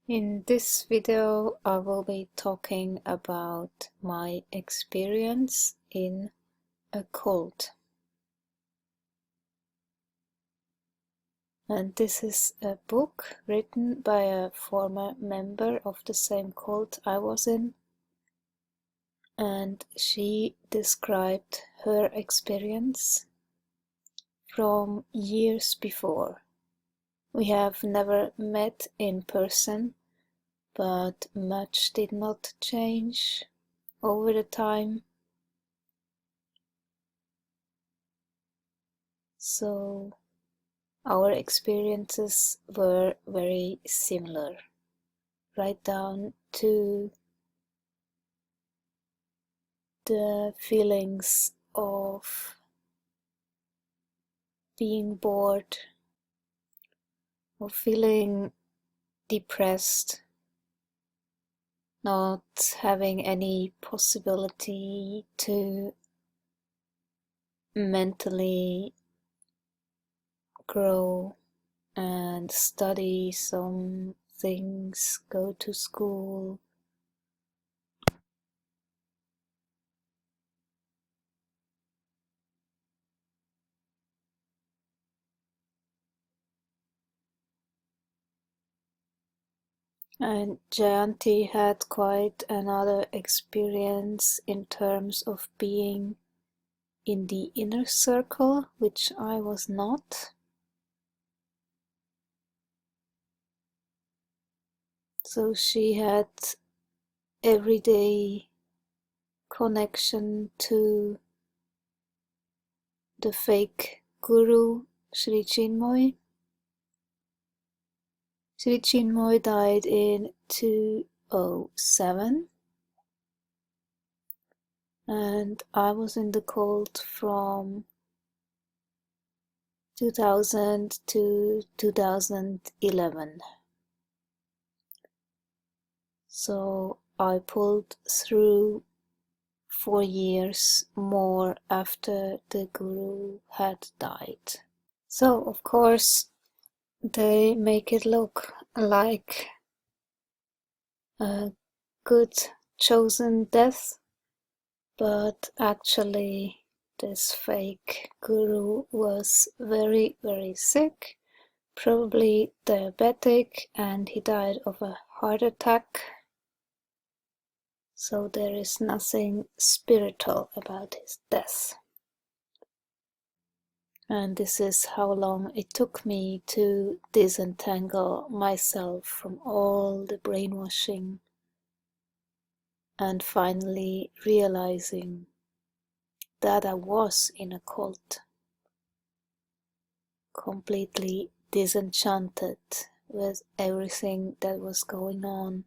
In this video, I will be talking about my experience in a cult. And this is a book written by a former member of the same cult I was in. And she described her experience from years before. We have never met in person, but much did not change over the time. So our experiences were very similar, right down to the feelings of being bored, of feeling depressed, not having any possibility to mentally grow and study some things, go to school. And Jayanti had quite another experience in terms of being in the inner circle, which I was not. So she had everyday connection to the fake guru Sri Chinmoy. Sri Chinmoy died in 2007, and I was in the cult from 2000 to 2011. So I pulled through 4 years more after the guru had died. So of course they make it look like a good chosen death, but actually this fake guru was very, very sick, probably diabetic, and he died of a heart attack. So there is nothing spiritual about his death. And this is how long it took me to disentangle myself from all the brainwashing and finally realizing that I was in a cult, completely disenchanted with everything that was going on,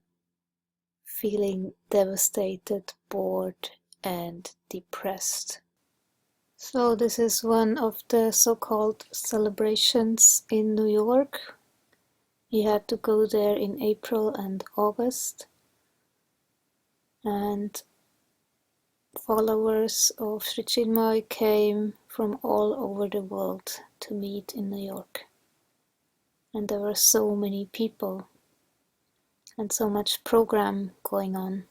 feeling devastated, bored, and depressed. So this is one of the so-called celebrations in New York. You had to go there in April and August, and followers of Sri Chinmoy came from all over the world to meet in New York. And there were so many people and so much program going on.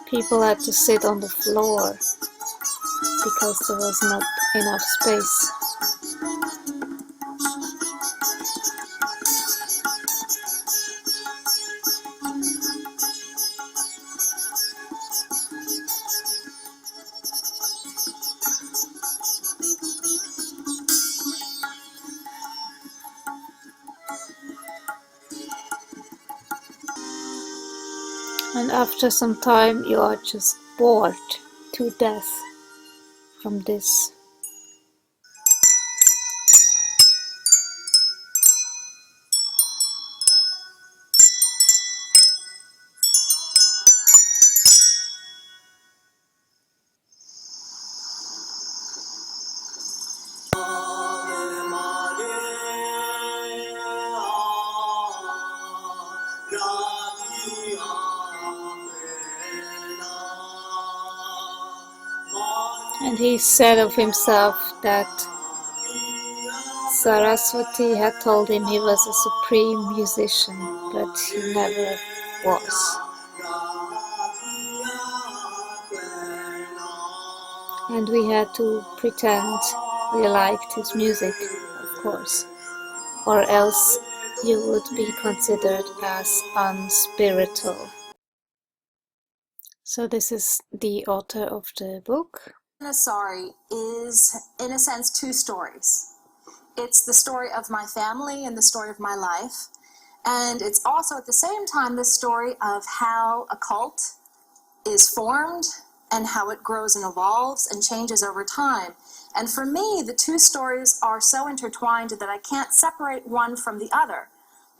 People had to sit on the floor because there was not enough space. And after some time you are just bored to death from this. And he said of himself that Saraswati had told him he was a supreme musician, but he never was. And we had to pretend we liked his music, of course, or else you would be considered as unspiritual. So this is the author of the book. In a Sari is, in a sense, two stories. It's the story of my family and the story of my life, and it's also at the same time the story of how a cult is formed and how it grows and evolves and changes over time. And for me, the two stories are so intertwined that I can't separate one from the other,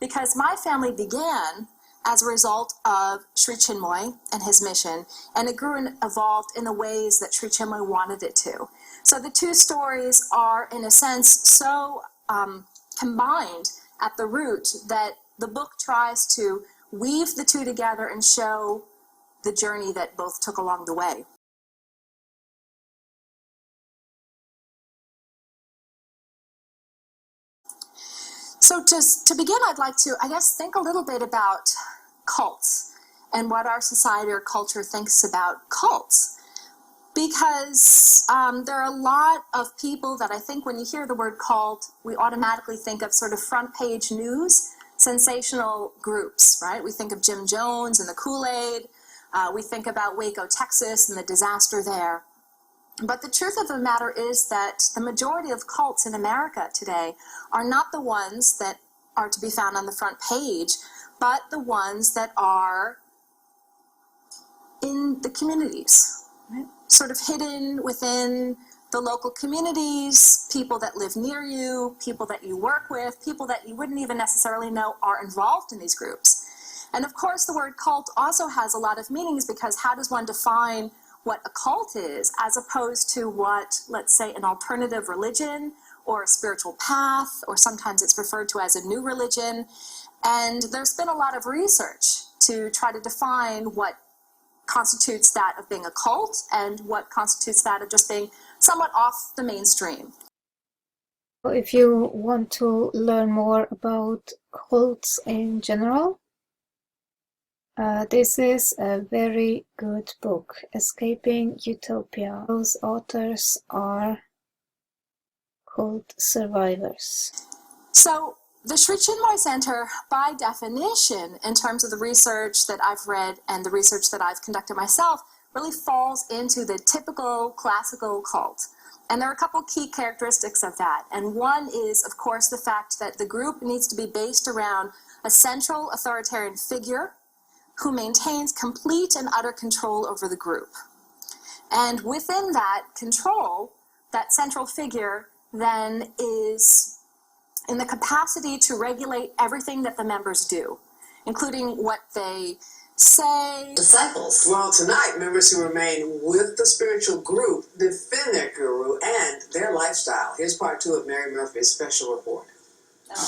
because my family began as a result of Sri Chinmoy and his mission, and it grew and evolved in the ways that Sri Chinmoy wanted it to. So the two stories are, in a sense, so combined at the root that the book tries to weave the two together and show the journey that both took along the way. So to begin, I'd like to, think a little bit about cults and what our society or culture thinks about cults. Because there are a lot of people that I think when you hear the word cult, we automatically think of sort of front page news, sensational groups, right? We think of Jim Jones and the Kool-Aid. We think about Waco, Texas and the disaster there. But the truth of the matter is that the majority of cults in America today are not the ones that are to be found on the front page, but the ones that are in the communities, right? Sort of hidden within the local communities, people that live near you, people that you work with, people that you wouldn't even necessarily know are involved in these groups. And of course, the word cult also has a lot of meanings, because how does one define what a cult is, as opposed to what, let's say, an alternative religion or a spiritual path, or sometimes it's referred to as a new religion. And there's been a lot of research to try to define what constitutes that of being a cult and what constitutes that of just being somewhat off the mainstream. If you want to learn more about cults in general, this is a very good book, Escaping Utopia. Those authors are cult survivors. So the Sri Chinmoy Center, by definition, in terms of the research that I've read and the research that I've conducted myself, really falls into the typical classical cult. And there are a couple key characteristics of that. And one is, of course, the fact that the group needs to be based around a central authoritarian figure who maintains complete and utter control over the group. And within that control, that central figure then is in the capacity to regulate everything that the members do, including what they say. Disciples. Well, tonight, members who remain with the spiritual group defend their guru and their lifestyle. Here's part 2 of Mary Murphy's special report. And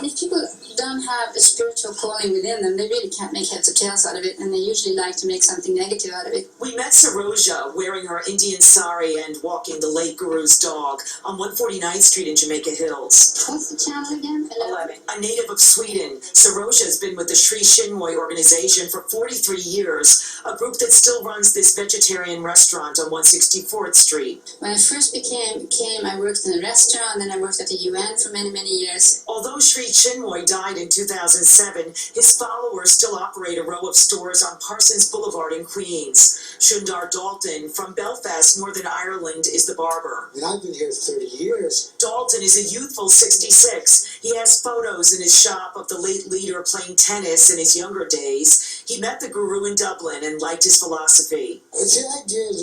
if people don't have a spiritual calling within them, they really can't make heads or tails out of it, and they usually like to make something negative out of it. We met Saroja wearing her Indian sari and walking the late guru's dog on 149th Street in Jamaica Hills. What's the channel again? 11. A native of Sweden, Saroja has been with the Sri Chinmoy organization for 43 years, a group that still runs this vegetarian restaurant on 164th Street. When I first came, I worked in a restaurant, then I worked at the UN for many, many years. Although Sri Chinmoy died in 2007, his followers still operate a row of stores on Parsons Boulevard in Queens. Shundar Dalton from Belfast, Northern Ireland, is the barber. And I've been here 30 years. Dalton is a youthful 66. He has photos in his shop of the late leader playing tennis in his younger days. He met the guru in Dublin and liked his philosophy. It's the idea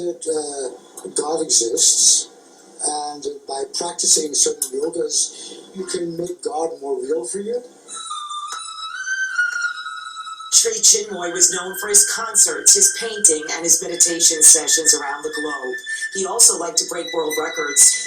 that God exists, and by practicing certain yogas, you can make God more real for you. Sri Chinmoy was known for his concerts, his painting, and his meditation sessions around the globe. He also liked to break world records.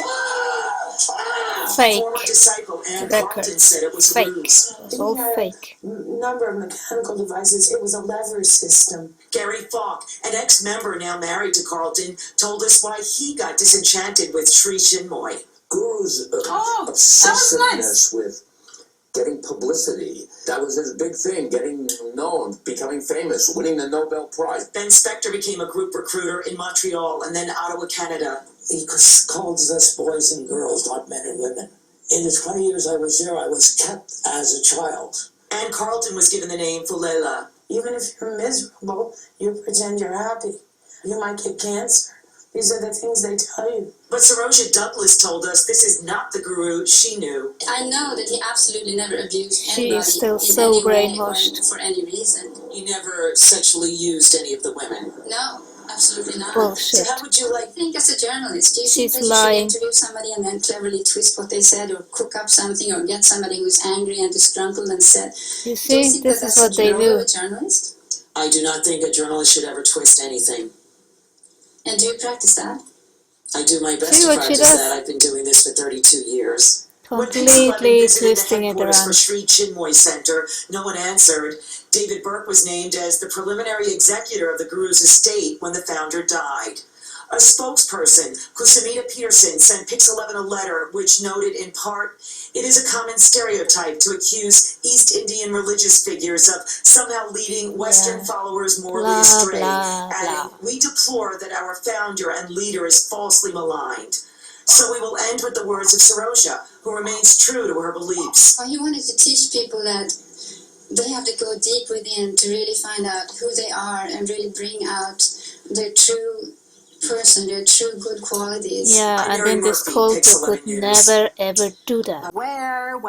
Fake Former disciple Anne Carlton records. said it was a Fake. ruse. It was all fake. Number of mechanical devices. It was a lever system. Gary Falk, an ex-member now married to Carlton, told us why he got disenchanted with Sri Chinmoy. Guru's Oh, that was obsessiveness nice. with getting publicity. That was his big thing, getting known, becoming famous, winning the Nobel Prize. Then Spector became a group recruiter in Montreal and then Ottawa, Canada. He called us boys and girls, not men and women. In the 20 years I was there, I was kept as a child. And Carlton was given the name Fulela. Even if you're miserable, you pretend you're happy. You might get cancer. These are the things they tell you. But Saroja Douglas told us this is not the guru she knew. I know that he absolutely never abused She anybody is still in so any way or brainwashed. for any reason. He never sexually used any of the women. No, absolutely not. So Bullshit. how would you I think as a journalist, do you think She's that lying. you should interview somebody and then cleverly twist what they said or cook up something or get somebody who's angry and disgruntled and said, You do you see, think this that is that's what the they job do. of a journalist? I do not think a journalist should ever twist anything. And do you practice that? I do my best See to what she practice does? that. I've been doing this for 32 years. When Pix 11 Completely visited the twisting it headquarters for around. Sri Chinmoy Center, no one answered. David Burke was named as the preliminary executor of the guru's estate when the founder died. A spokesperson, Kusamita Peterson, sent Pix 11 a letter which noted in part, it is a common stereotype to accuse East Indian religious figures of somehow leading Western followers morally Blah, astray, blah, adding, blah. we deplore that our founder and leader is falsely maligned. So we will end with the words of Saroja, who remains true to her beliefs. Well, he wanted to teach people that they have to go deep within to really find out who they are and really bring out their true person, their true good qualities. Yeah, I'm and Mary in this Murphy, cult Pix you 11 could News. never ever do that. Where?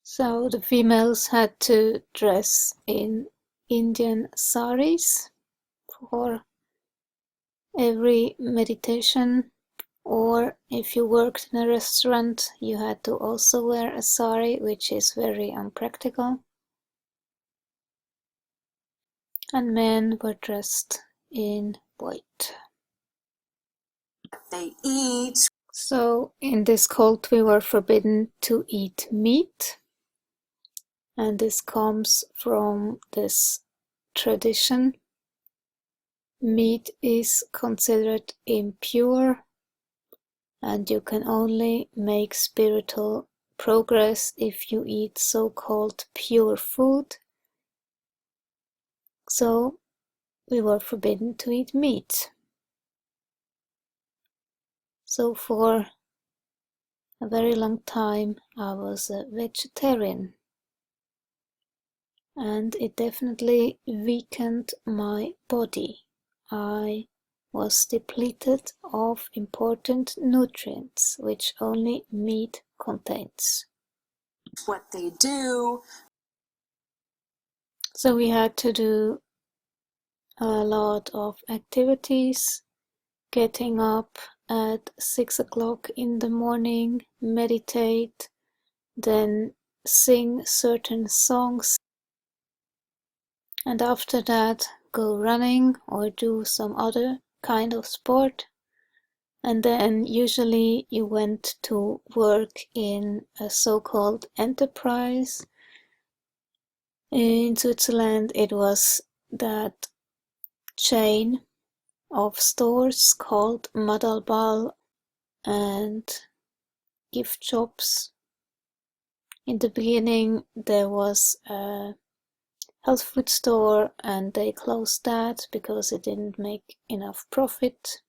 So the females had to dress in Indian saris for every meditation, or if you worked in a restaurant you had to also wear a sari, which is very unpractical. And men were dressed in white. They eat. So in this cult we were forbidden to eat meat, and this comes from this tradition. Meat is considered impure, and you can only make spiritual progress if you eat so-called pure food. So we were forbidden to eat meat. So for a very long time I was a vegetarian, and it definitely weakened my body. I was depleted of important nutrients which only meat contains. What they do. So we had to do a lot of activities, getting up at 6 o'clock in the morning, meditate, then sing certain songs, and after that go running or do some other kind of sport. And then usually you went to work in a so-called enterprise. In Switzerland it was that chain of stores called Madalbal and gift shops. In the beginning there was a health food store, and they closed that because it didn't make enough profit.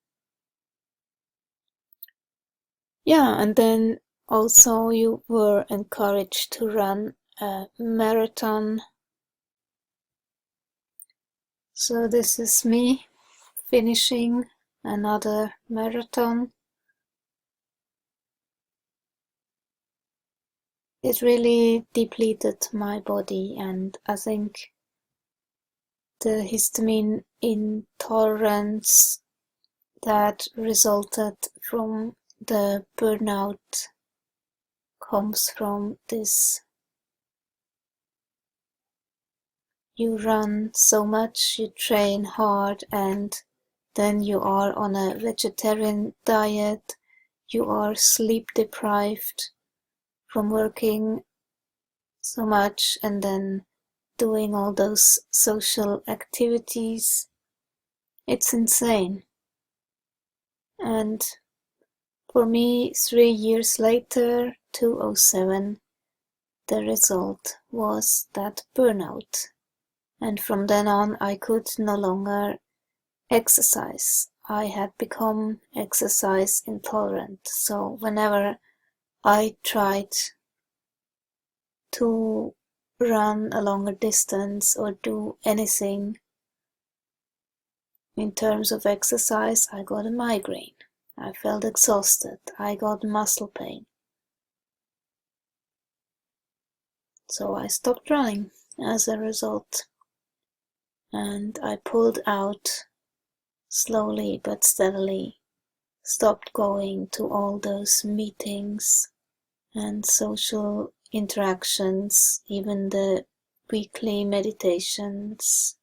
Yeah, and then also you were encouraged to run a marathon. So this is me finishing another marathon. It really depleted my body, and I think the histamine intolerance that resulted from the burnout comes from this You run so much, you train hard, and then you are on a vegetarian diet, you are sleep deprived from working so much and then doing all those social activities. It's insane. And for me, 3 years later, 2007, the result was that burnout. And from then on, I could no longer exercise. I had become exercise intolerant. So whenever I tried to run a longer distance or do anything in terms of exercise, I got a migraine. I felt exhausted. I got muscle pain. So I stopped running as a result. And I pulled out slowly but steadily, stopped going to all those meetings and social interactions, even the weekly meditations.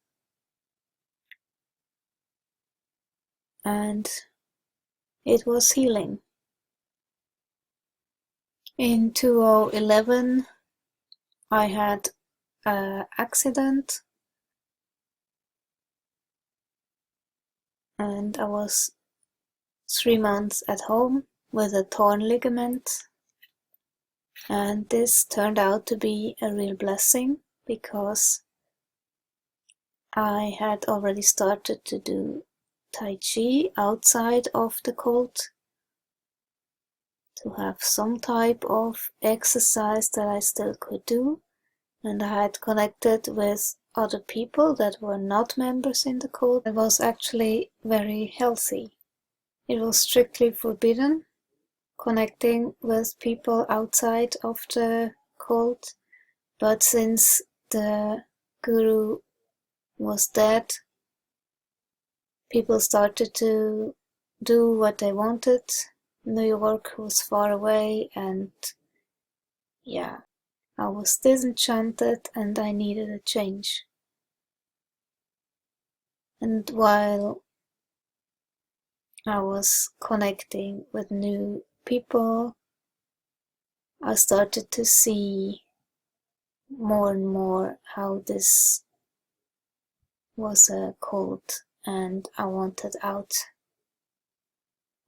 And it was healing. In 2011, I had an accident and I was 3 months at home with a torn ligament. And this turned out to be a real blessing because I had already started to do Tai Chi outside of the cult, to have some type of exercise that I still could do, and I had connected with other people that were not members in the cult. It was actually very healthy. It was strictly forbidden connecting with people outside of the cult, but since the guru was dead, people started to do what they wanted. New York was far away, and yeah, I was disenchanted and I needed a change. And while I was connecting with new people, I started to see more and more how this was a cult, and I wanted out.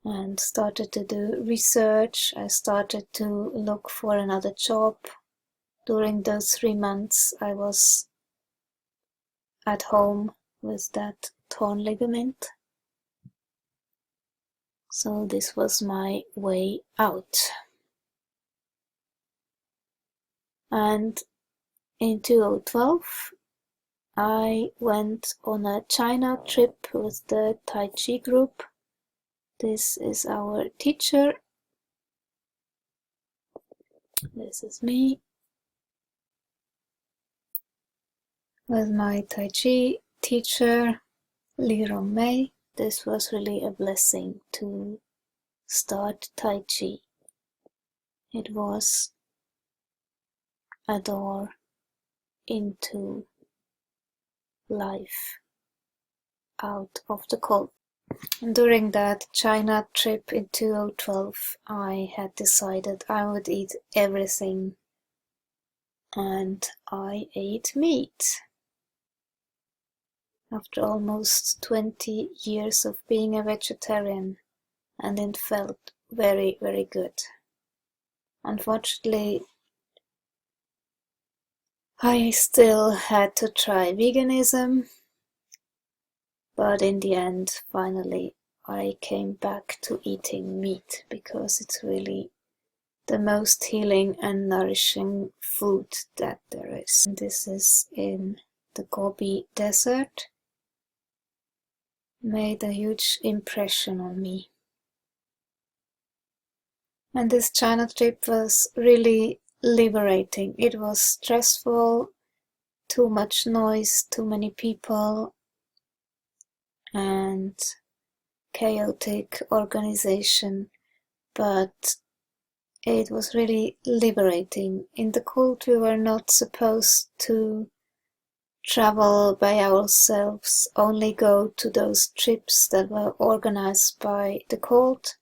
And started to do research. I started to look for another job. During those 3 months I was at home with that torn ligament. So this was my way out. And in 2012 I went on a China trip with the Tai Chi group. This is our teacher. This is me with my Tai Chi teacher, Li Rongmei. This was really a blessing to start Tai Chi. It was a door into life out of the cult. And during that China trip in 2012, I had decided I would eat everything, and I ate meat. After almost 20 years of being a vegetarian, and it felt very, very good. Unfortunately, I still had to try veganism, but in the end, finally, I came back to eating meat because it's really the most healing and nourishing food that there is. And this is in the Gobi Desert. Made a huge impression on me. And this China trip was really liberating. It was stressful, too much noise, too many people, and chaotic organization, but it was really liberating. In the cult we were not supposed to travel by ourselves, only go to those trips that were organized by the cult.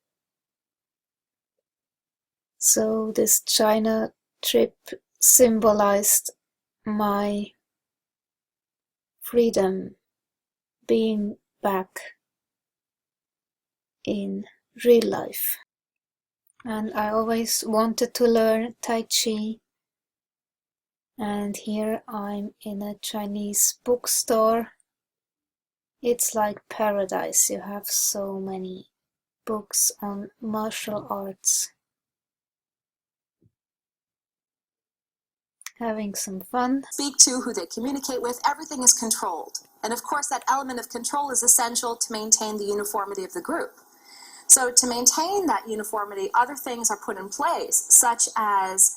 So this China trip symbolized my freedom, being back in real life. And I always wanted to learn Tai Chi. And here I'm in a Chinese bookstore. It's like paradise. You have so many books on martial arts. Having some fun. Speak to, who they communicate with, everything is controlled. And of course, that element of control is essential to maintain the uniformity of the group. So to maintain that uniformity, other things are put in place, such as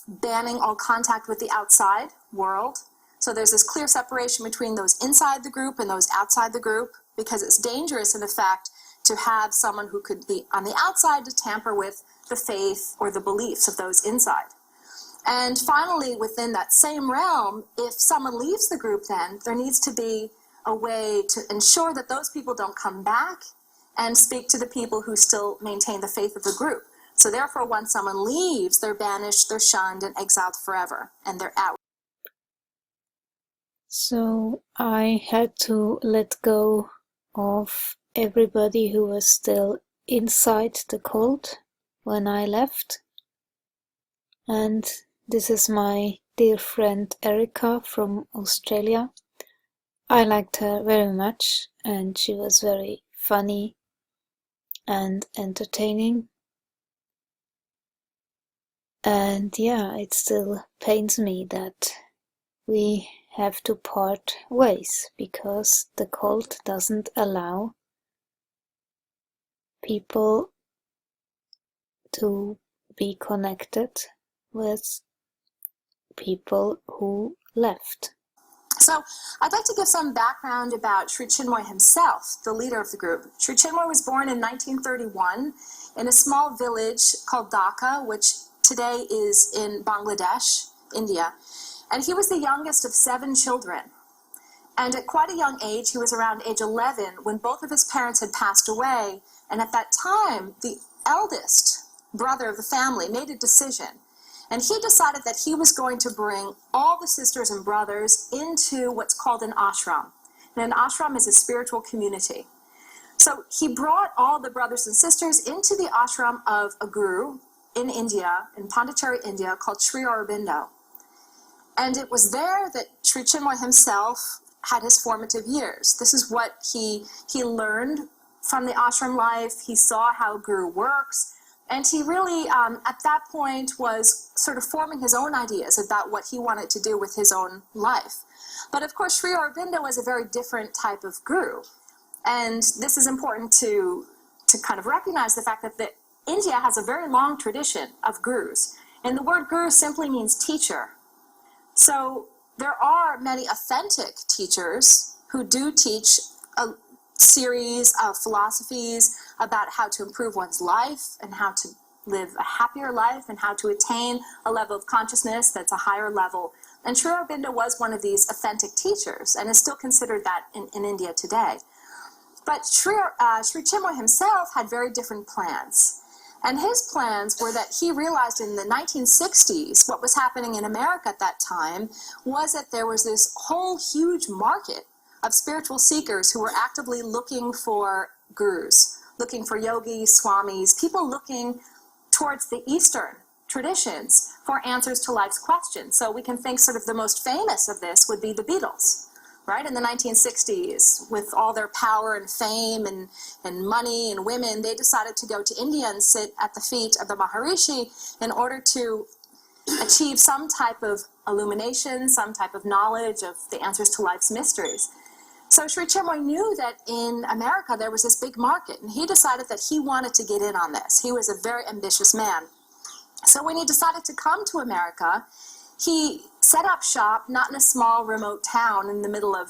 banning all contact with the outside world. So there's this clear separation between those inside the group and those outside the group, because it's dangerous, in effect, to have someone who could be on the outside to tamper with the faith or the beliefs of those inside. And finally, within that same realm, if someone leaves the group, then there needs to be a way to ensure that those people don't come back and speak to the people who still maintain the faith of the group. So therefore, when someone leaves, they're banished, they're shunned, and exiled forever, and they're out. So I had to let go of everybody who was still inside the cult when I left. And this is my dear friend Erica from Australia. I liked her very much, and she was very funny and entertaining. And yeah, it still pains me that we have to part ways, because the cult doesn't allow people to be connected with people who left. So I'd like to give some background about Sri Chinmoy himself, the leader of the group. Sri Chinmoy was born in 1931 in a small village called Dhaka, which today is in Bangladesh, India. And he was the youngest of 7 children. And at quite a young age, he was around age 11, when both of his parents had passed away. And at that time, the eldest brother of the family made a decision. And he decided that he was going to bring all the sisters and brothers into what's called an ashram. And an ashram is a spiritual community. So he brought all the brothers and sisters into the ashram of a guru in India, in Pondicherry, India, called Sri Aurobindo. And it was there that Sri Chinmoy himself had his formative years. This is what he learned from the ashram life. He saw how guru works. And he really, at that point, was sort of forming his own ideas about what he wanted to do with his own life. But of course, Sri Aurobindo was a very different type of guru. And this is important to kind of recognize the fact that India has a very long tradition of gurus. And the word guru simply means teacher. So there are many authentic teachers who do teach a series of philosophies about how to improve one's life and how to live a happier life and how to attain a level of consciousness that's a higher level. And Sri Aurobindo was one of these authentic teachers and is still considered that in India today. But Sri Chinmoy himself had very different plans. And his plans were that he realized in the 1960s, what was happening in America at that time was that there was this whole huge market of spiritual seekers who were actively looking for gurus, looking for yogis, swamis, people looking towards the Eastern traditions for answers to life's questions. So we can think sort of the most famous of this would be the Beatles, right? In the 1960s, with all their power and fame and money and women, they decided to go to India and sit at the feet of the Maharishi in order to achieve some type of illumination, some type of knowledge of the answers to life's mysteries. So Sri Chinmoy knew that in America there was this big market, and he decided that he wanted to get in on this. He was a very ambitious man. So when he decided to come to America, he set up shop not in a small remote town in the middle of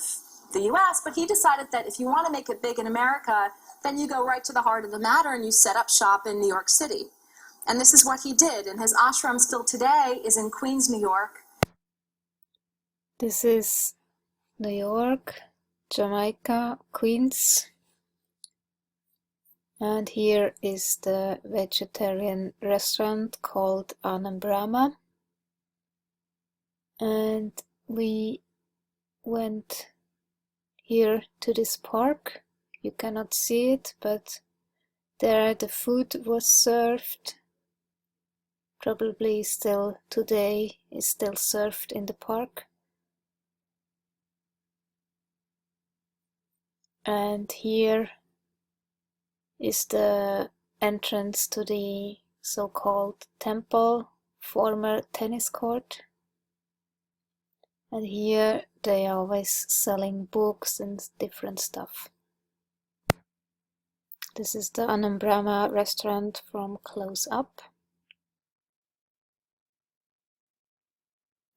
the US, but he decided that if you want to make it big in America, then you go right to the heart of the matter and you set up shop in New York City. And this is what he did. And his ashram still today is in Queens, New York. This is New York, Jamaica, Queens. And here is the vegetarian restaurant called Anambrama. And we went here to this park. You cannot see it, but there the food was served. Probably still today is still served in the park. And here is the entrance to the so-called temple, former tennis court. And here they are always selling books and different stuff. This is the Anambrama restaurant from close up.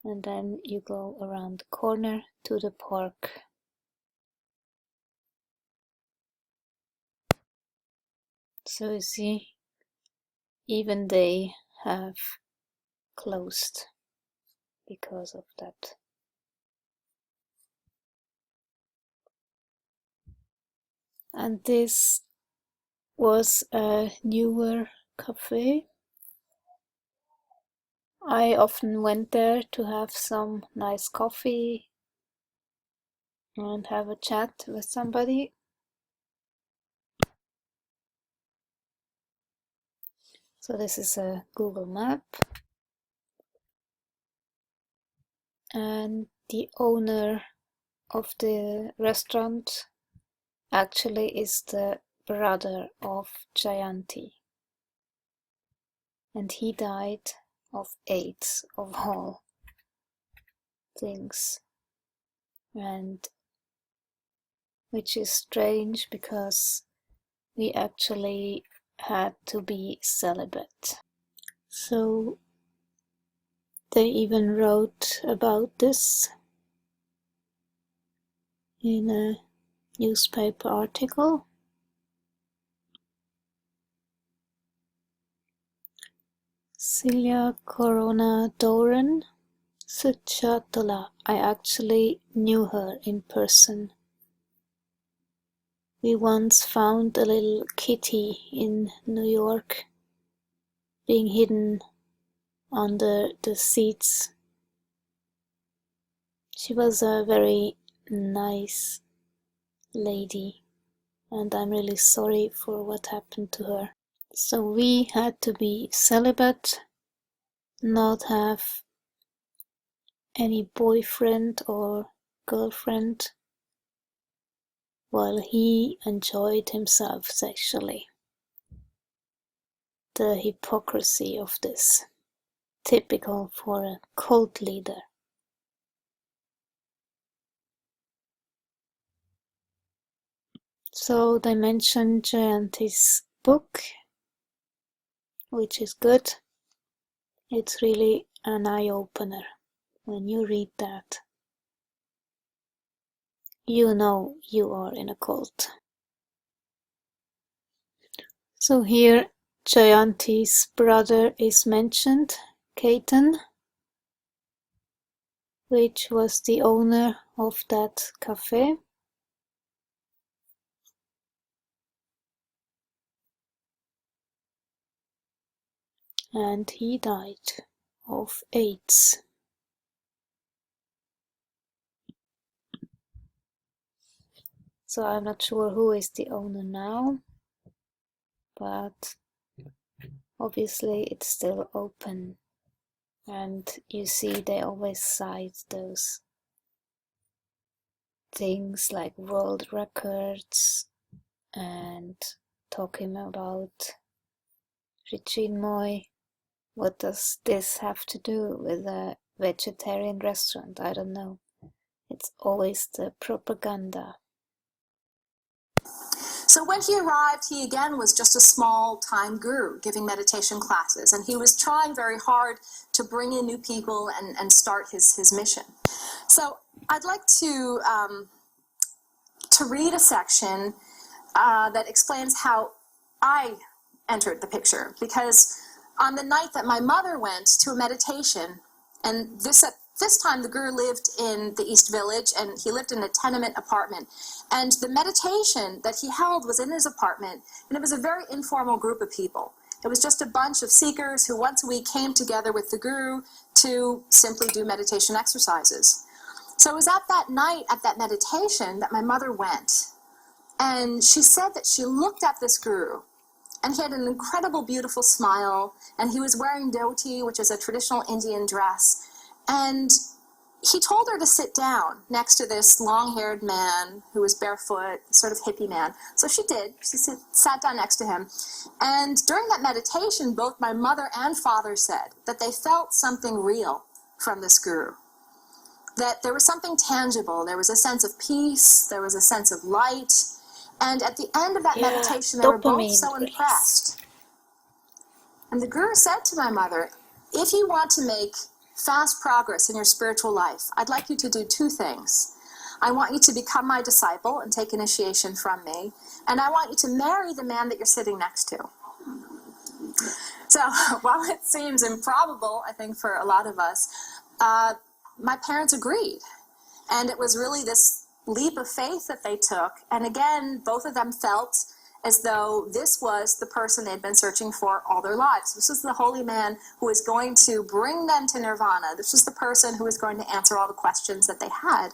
And then you go around the corner to the park. So you see, even they have closed because of that. And this was a newer cafe. I often went there to have some nice coffee and have a chat with somebody. So this is a Google map. And the owner of the restaurant actually is the brother of Jayanti. And he died of AIDS, of all things. And which is strange because we actually had to be celibate. So they even wrote about this in a newspaper article. Celia Corona Doran Suchatala. I actually knew her in person. We once found a little kitty in New York being hidden under the seats. She was a very nice lady, and I'm really sorry for what happened to her. So we had to be celibate, not have any boyfriend or girlfriend, while he enjoyed himself sexually. The hypocrisy of this, typical for a cult leader. So they mentioned Jayanti's book, which is good. It's really an eye-opener. When you read that, you know you are in a cult. So here Jayanti's brother is mentioned, Ketan, which was the owner of that cafe. And he died of AIDS. So I'm not sure who is the owner now, but obviously it's still open. And you see they always cite those things like world records and talking about Chinmoy. What does this have to do with a vegetarian restaurant? I don't know. It's always the propaganda. So when he arrived, he again was just a small-time guru giving meditation classes, and he was trying very hard to bring in new people and start his mission. So I'd like to read a section that explains how I entered the picture, because on the night that my mother went to a meditation, and this at this time the Guru lived in the East Village, and he lived in a tenement apartment. And the meditation that he held was in his apartment, and it was a very informal group of people. It was just a bunch of seekers who once a week came together with the Guru to simply do meditation exercises. So it was at that night, at that meditation, that my mother went. And she said that she looked at this Guru, and he had an incredible, beautiful smile, and he was wearing dhoti, which is a traditional Indian dress. And he told her to sit down next to this long-haired man who was barefoot, sort of hippie man. So she did. She sat down next to him. And during that meditation, both my mother and father said that they felt something real from this Guru. That there was something tangible. There was a sense of peace. There was a sense of light. And at the end of that meditation, they were both so impressed. And the Guru said to my mother, if you want to make fast progress in your spiritual life, I'd like you to do two things. I want you to become my disciple and take initiation from me, and I want you to marry the man that you're sitting next to. So while it seems improbable, I think, for a lot of us, my parents agreed. And it was really this leap of faith that they took. And again, both of them felt as though this was the person they'd been searching for all their lives. This was the holy man who was going to bring them to nirvana. This was the person who was going to answer all the questions that they had.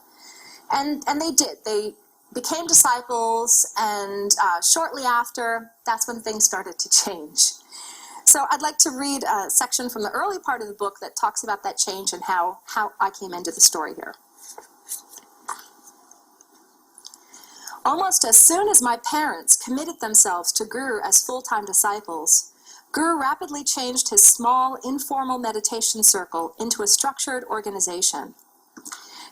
And they did. They became disciples, and shortly after, that's when things started to change. So I'd like to read a section from the early part of the book that talks about that change and how I came into the story here. Almost as soon as my parents committed themselves to Guru as full-time disciples, Guru rapidly changed his small, informal meditation circle into a structured organization.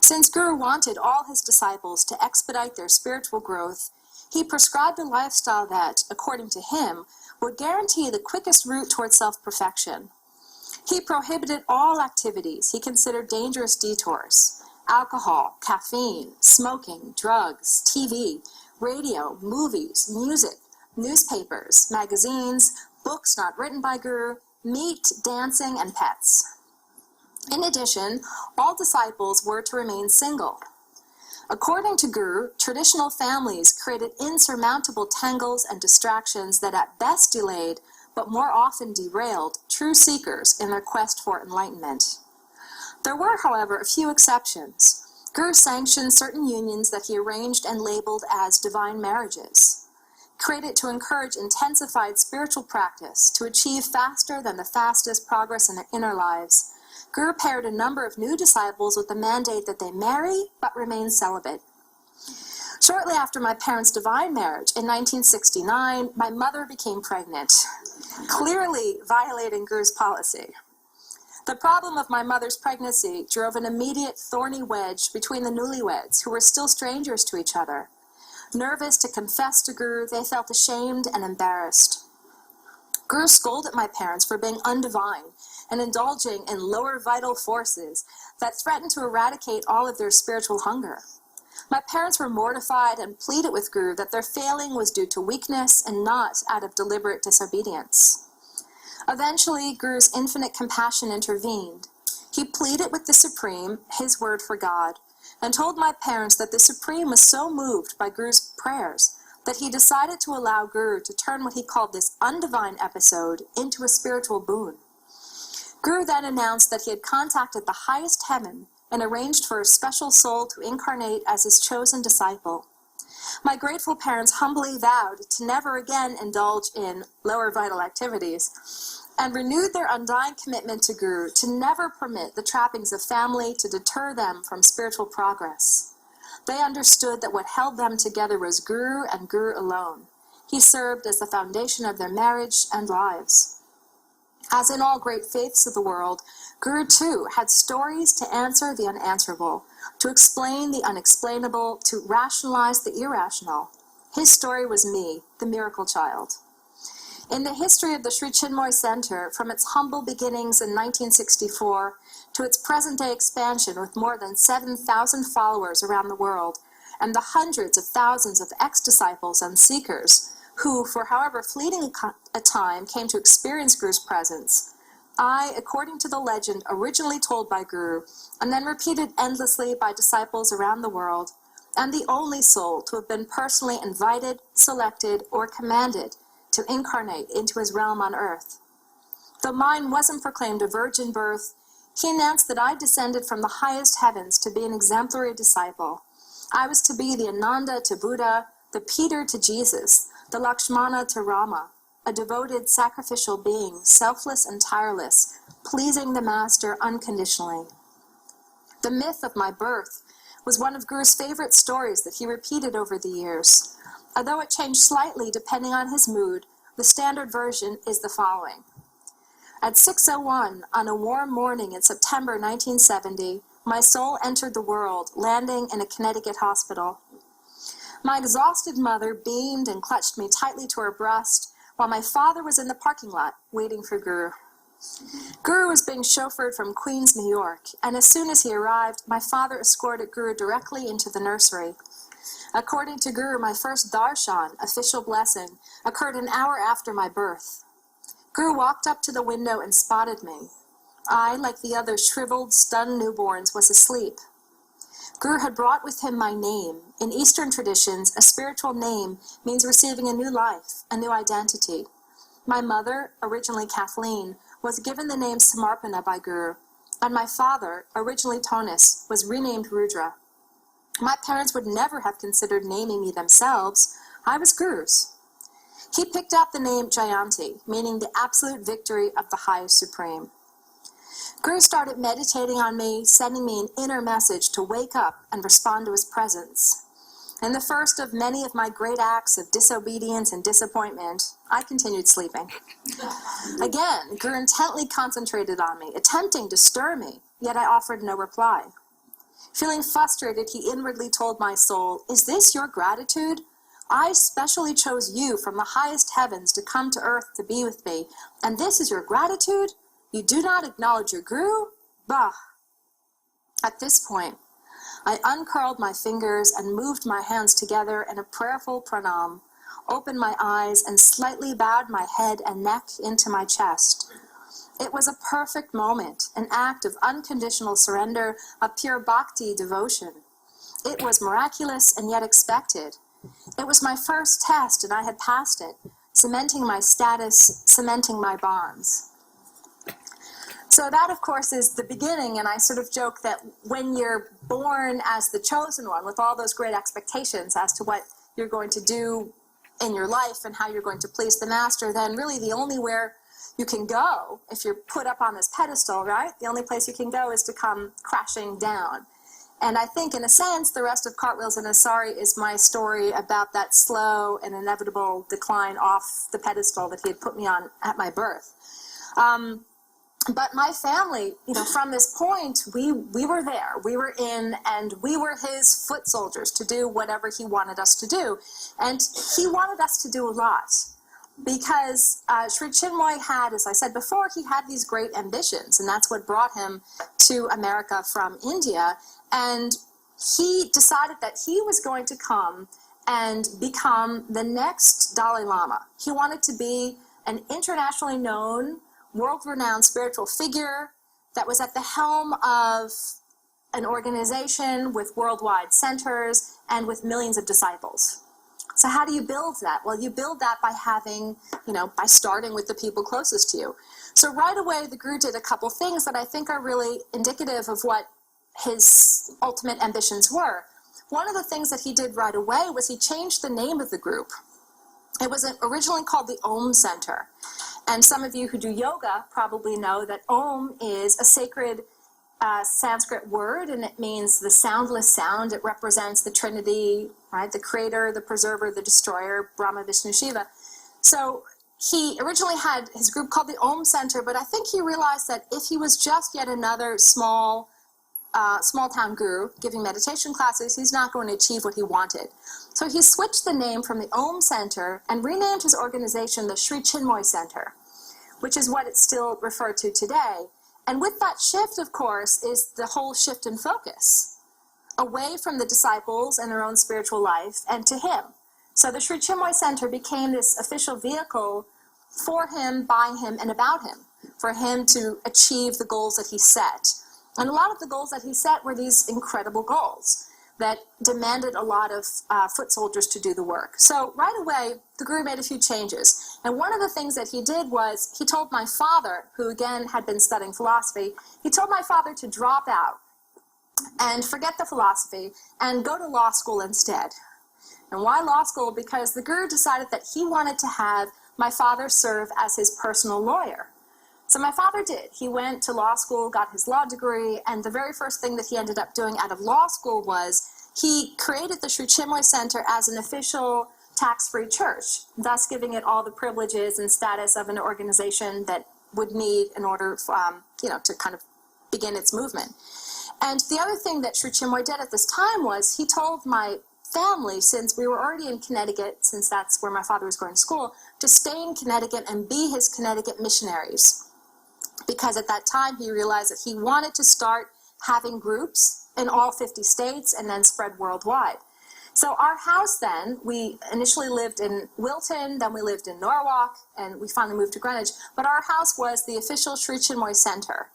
Since Guru wanted all his disciples to expedite their spiritual growth, he prescribed a lifestyle that, according to him, would guarantee the quickest route toward self-perfection. He prohibited all activities he considered dangerous detours: alcohol, caffeine, smoking, drugs, TV, radio, movies, music, newspapers, magazines, books not written by Guru, meat, dancing, and pets. In addition, all disciples were to remain single. According to Guru, traditional families created insurmountable tangles and distractions that at best delayed, but more often derailed, true seekers in their quest for enlightenment. There were, however, a few exceptions. Guru sanctioned certain unions that he arranged and labeled as divine marriages, created to encourage intensified spiritual practice to achieve faster than the fastest progress in their inner lives. Guru paired a number of new disciples with the mandate that they marry but remain celibate. Shortly after my parents' divine marriage, in 1969, my mother became pregnant, clearly violating Guru's policy. The problem of my mother's pregnancy drove an immediate thorny wedge between the newlyweds, who were still strangers to each other. Nervous to confess to Guru, they felt ashamed and embarrassed. Guru scolded my parents for being undivine and indulging in lower vital forces that threatened to eradicate all of their spiritual hunger. My parents were mortified and pleaded with Guru that their failing was due to weakness and not out of deliberate disobedience. Eventually, Guru's infinite compassion intervened. He pleaded with the Supreme, his word for God, and told my parents that the Supreme was so moved by Guru's prayers that he decided to allow Guru to turn what he called this undivine episode into a spiritual boon. Guru then announced that he had contacted the highest heaven and arranged for a special soul to incarnate as his chosen disciple. My grateful parents humbly vowed to never again indulge in lower vital activities and renewed their undying commitment to Guru to never permit the trappings of family to deter them from spiritual progress. They understood that what held them together was Guru and Guru alone. He served as the foundation of their marriage and lives. As in all great faiths of the world, Guru too had stories to answer the unanswerable, to explain the unexplainable, to rationalize the irrational. His story was me, the miracle child. In the history of the Sri Chinmoy Center, from its humble beginnings in 1964 to its present-day expansion with more than 7,000 followers around the world, and the hundreds of thousands of ex-disciples and seekers who, for however fleeting a time, came to experience Guru's presence, I, according to the legend originally told by Guru, and then repeated endlessly by disciples around the world, am the only soul to have been personally invited, selected, or commanded to incarnate into his realm on earth. Though mine wasn't proclaimed a virgin birth, he announced that I descended from the highest heavens to be an exemplary disciple. I was to be the Ananda to Buddha, the Peter to Jesus, the Lakshmana to Rama, a devoted sacrificial being, selfless and tireless, pleasing the Master unconditionally. The myth of my birth was one of Guru's favorite stories that he repeated over the years. Although it changed slightly depending on his mood, the standard version is the following. At 6:01 on a warm morning in September 1970, my soul entered the world, landing in a Connecticut hospital. My exhausted mother beamed and clutched me tightly to her breast, while my father was in the parking lot waiting for Guru. Guru was being chauffeured from Queens, New York, and as soon as he arrived, my father escorted Guru directly into the nursery. According to Guru, my first darshan, official blessing, occurred an hour after my birth. Guru walked up to the window and spotted me. I, like the other shriveled, stunned newborns, was asleep. Guru had brought with him my name. In Eastern traditions, a spiritual name means receiving a new life, a new identity. My mother, originally Kathleen, was given the name Samarpana by Guru, and my father, originally Tonis, was renamed Rudra. My parents would never have considered naming me themselves. I was Guru's. He picked out the name Jayanti, meaning the absolute victory of the highest supreme. Guru started meditating on me, sending me an inner message to wake up and respond to his presence. In the first of many of my great acts of disobedience and disappointment, I continued sleeping. Again, Guru intently concentrated on me, attempting to stir me, yet I offered no reply. Feeling frustrated, he inwardly told my soul, "Is this your gratitude? I specially chose you from the highest heavens to come to earth to be with me, and this is your gratitude? You do not acknowledge your Guru? Bah!" At this point, I uncurled my fingers and moved my hands together in a prayerful pranam, opened my eyes and slightly bowed my head and neck into my chest. It was a perfect moment, an act of unconditional surrender, of pure bhakti devotion. It was miraculous and yet expected. It was my first test and I had passed it, cementing my status, cementing my bonds. So that, of course, is the beginning, and I sort of joke that when you're born as the chosen one, with all those great expectations as to what you're going to do in your life and how you're going to please the Master, then really the only where you can go, if you're put up on this pedestal, right? The only place you can go is to come crashing down. And I think, in a sense, the rest of Cartwheels in a Sari is my story about that slow and inevitable decline off the pedestal that he had put me on at my birth. But my family, from this point, we were there. We were in, and we were his foot soldiers to do whatever he wanted us to do. And he wanted us to do a lot. Because Sri Chinmoy had, as I said before, he had these great ambitions, and that's what brought him to America from India. And he decided that he was going to come and become the next Dalai Lama. He wanted to be an internationally known, world-renowned spiritual figure that was at the helm of an organization with worldwide centers and with millions of disciples. So how do you build that? Well, you build that by having, by starting with the people closest to you. So right away, the Guru did a couple things that I think are really indicative of what his ultimate ambitions were. One of the things that he did right away was he changed the name of the group. It was originally called the Om Center. And some of you who do yoga probably know that Om is a sacred Sanskrit word, and it means the soundless sound. It represents the Trinity, right? The creator, the preserver, the destroyer, Brahma, Vishnu, Shiva. So he originally had his group called the Om Center, but I think he realized that if he was just yet another small town guru giving meditation classes, he's not going to achieve what he wanted. So he switched the name from the Om Center and renamed his organization the Sri Chinmoy Center, which is what it's still referred to today. And with that shift, of course, is the whole shift in focus, away from the disciples and their own spiritual life and to him. So the Sri Chinmoy Center became this official vehicle for him, by him, and about him, for him to achieve the goals that he set. And a lot of the goals that he set were these incredible goals that demanded a lot of foot soldiers to do the work. So right away, the Guru made a few changes. And one of the things that he did was he told my father, who again had been studying philosophy, he told my father to drop out and forget the philosophy and go to law school instead. And why law school? Because the Guru decided that he wanted to have my father serve as his personal lawyer. So my father did. He went to law school, got his law degree, and the very first thing that he ended up doing out of law school was he created the Sri Chinmoy Center as an official tax-free church, thus giving it all the privileges and status of an organization that would need in order to kind of begin its movement. And the other thing that Sri Chinmoy did at this time was he told my family, since we were already in Connecticut, since that's where my father was going to school, to stay in Connecticut and be his Connecticut missionaries. Because at that time he realized that he wanted to start having groups in all 50 states and then spread worldwide. So our house then, we initially lived in Wilton, then we lived in Norwalk, and we finally moved to Greenwich, but our house was the official Sri Chinmoy Center.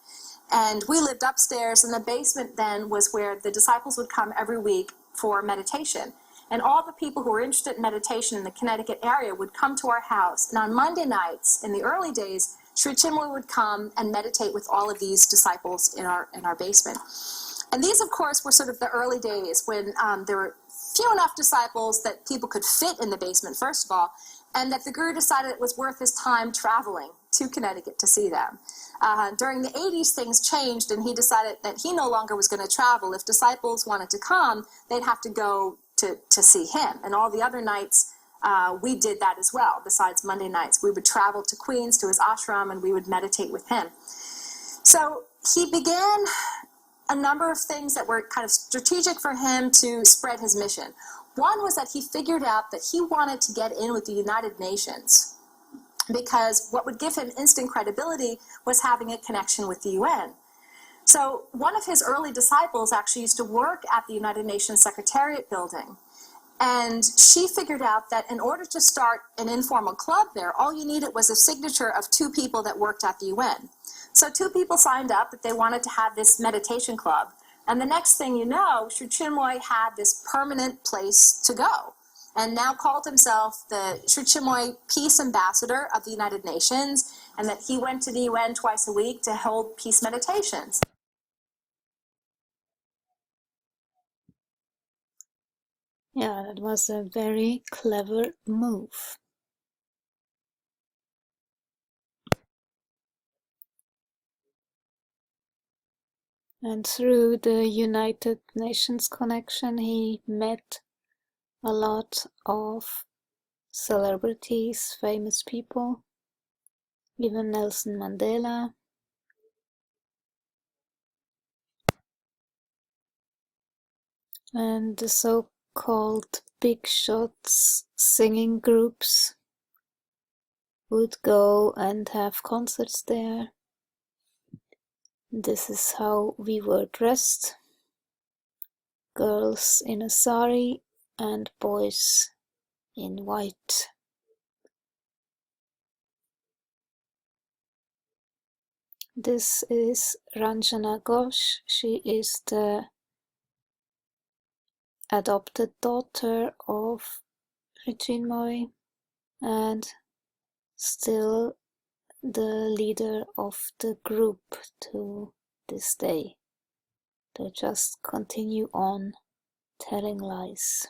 And we lived upstairs, and the basement then was where the disciples would come every week for meditation. And all the people who were interested in meditation in the Connecticut area would come to our house. And on Monday nights, in the early days, Sri Chinmoy would come and meditate with all of these disciples in our basement. And these, of course, were sort of the early days when there were few enough disciples that people could fit in the basement, first of all, and that the Guru decided it was worth his time traveling to Connecticut to see them. During the 80s, things changed, and he decided that he no longer was going to travel. If disciples wanted to come, they'd have to go to see him. And all the other nights, we did that as well. Besides Monday nights, we would travel to Queens, to his ashram, and we would meditate with him. So he began a number of things that were kind of strategic for him to spread his mission. One was that he figured out that he wanted to get in with the United Nations, because what would give him instant credibility was having a connection with the UN. So one of his early disciples actually used to work at the United Nations Secretariat building. And she figured out that in order to start an informal club there, all you needed was a signature of 2 people that worked at the UN. So 2 people signed up that they wanted to have this meditation club. And the next thing you know, Sri Chinmoy had this permanent place to go, and now called himself the Sri Chinmoy Peace Ambassador of the United Nations, and that he went to the UN twice a week to hold peace meditations. Yeah, that was a very clever move. And through the United Nations connection, he met a lot of celebrities, famous people, even Nelson Mandela. And the so-called big shots singing groups would go and have concerts there. This is how we were dressed. Girls in a sari and boys in white. This is Ranjana Ghosh. She is the adopted daughter of Sri Chinmoy and still the leader of the group to this day. They just continue on telling lies.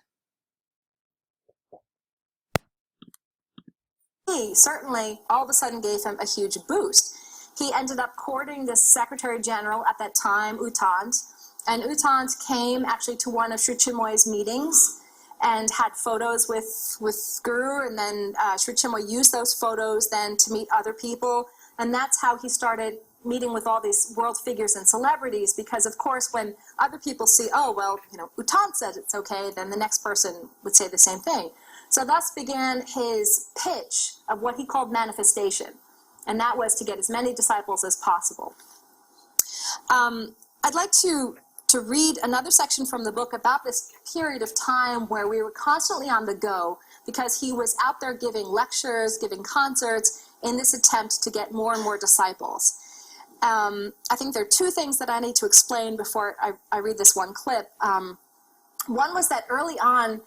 He certainly all of a sudden gave him a huge boost. He ended up courting the Secretary General at that time, U Thant, and U Thant came actually to one of Sri Chinmoy's meetings and had photos with Guru, and then Sri Chinmoy used those photos then to meet other people, and that's how he started meeting with all these world figures and celebrities, because of course when other people see, oh well, U Thant said it's okay, then the next person would say the same thing. So thus began his pitch of what he called manifestation, and that was to get as many disciples as possible. I'd like to read another section from the book about this period of time where we were constantly on the go, because he was out there giving lectures, giving concerts, in this attempt to get more and more disciples. I think there are two things that I need to explain before I read this one clip. One was that early on,